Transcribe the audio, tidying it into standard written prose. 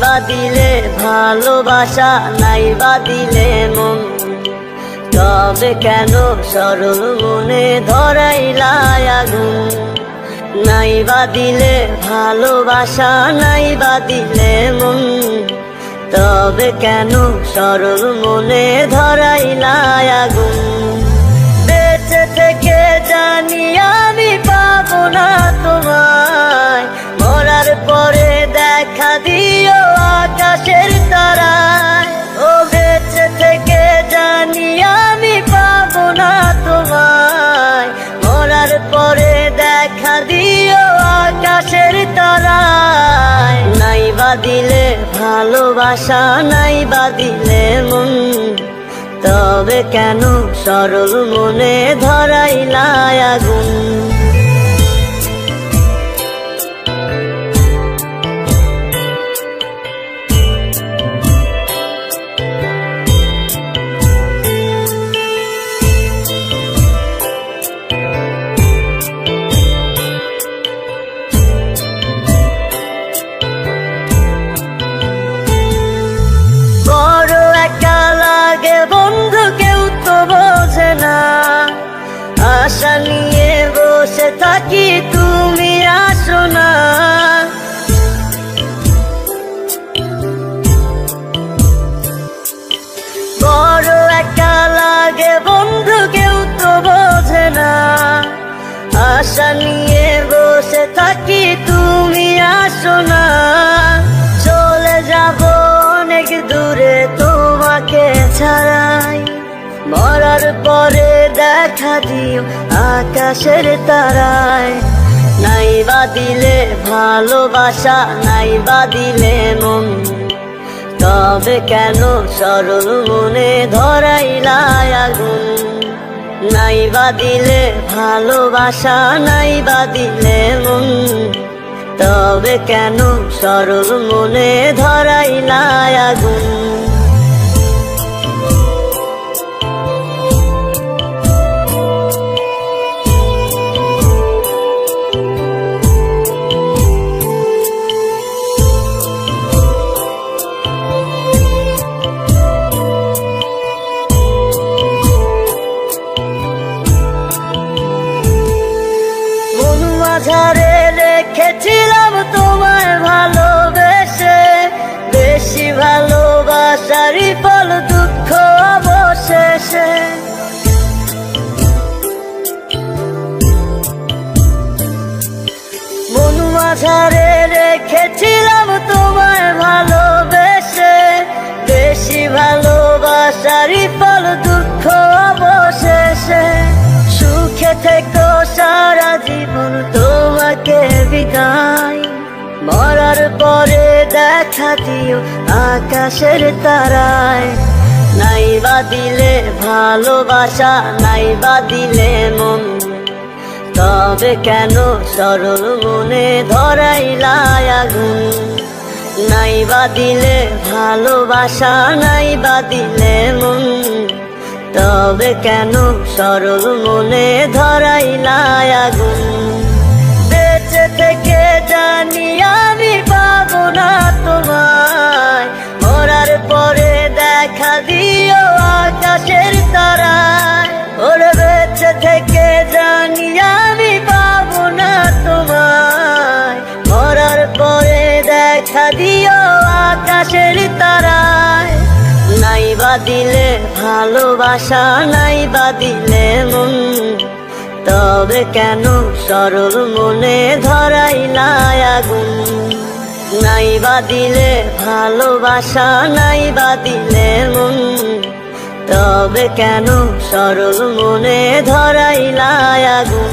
বা দিলে ভালোবাসা, নাই বা দিলে মন, তবে কেন সরল মনে ধরাইলা আগুন। নাই বা দিলে ভালোবাসা, নাই বা দিলে মন, তবে কেন সরল মনে ধরাইলা আগুন। বেঁচে থেকে জানি আমি পাবো না তোমায়, মরার পরে দেখা দিও আকাশের তারায়। ও বেঁচে থেকে জানি আমি পাবো না তোমায়, মরার পরে দেখা দিও আকাশের তারায়। নাই বা দিলে ভালোবাসা, নাই বা দিলে মন, তবে কেন সরল মনে ধরাইলা আগুন। আশা নিয়ে বসে থাকি তুমি আসো না, বড় একা লাগে বন্ধু, কেউ তো বোঝে না। আশা নিয়ে বসে থাকি তুমি আসো না, চলে যাব অনেক দূরে তোমাকে ছাড়াই। মরার পরে দেখা দিও আকাশের তারায়। নাই বা দিলে ভালোবাসা, নাই বা দিলে মন, তবে কেন সরল মনে ধরাইলা আগুন। নাই বা দিলে ভালোবাসা, নাই বা দিলে মন, তবে কেন সরল মনে ধরাইলা আগুন। মাঝারে রেখেছিলাম তোমায় ভালোবেসে, বেশি ভালোবাসারই ফল দুঃখ অবশেষে। মন মাঝারে রেখেছিলাম তোমায় ভালোবেসে, বেশি ভালোবাসারই ফল দুঃখ অবশেষে। সুখে থেকো সারা জীবন তোমাকে বিদায়, মরার পরে দেখা দিও আকাশের তারায়। নাই বা দিলে ভালোবাসা, নাই বা দিলে মন, তবে কেন সরল মনে ধরাইলা আগুন। নাই বা দিলে ভালোবাসা, নাই বা দিলে মন, তবে কেন সরল মনে ধরাইলা আগুন। বেঁচে থেকে জানি আমি পাবো না তোমায়, মরার পরে দেখা দিও আকাশের তারায়। ওরে বেঁচে থেকে জানি আমি পাবো না তোমায়, মরার পরে দেখা দিও আকাশের তারায়। নাই বা দিলে ভালোবাসা, নাই বা দিলে মন, তবে কেন সরল মনে ধরাইলা আগুন। নাই বা দিলে ভালোবাসা, নাই বা দিলে মন, তবে কেন সরল মনে ধরাইলা আগুন।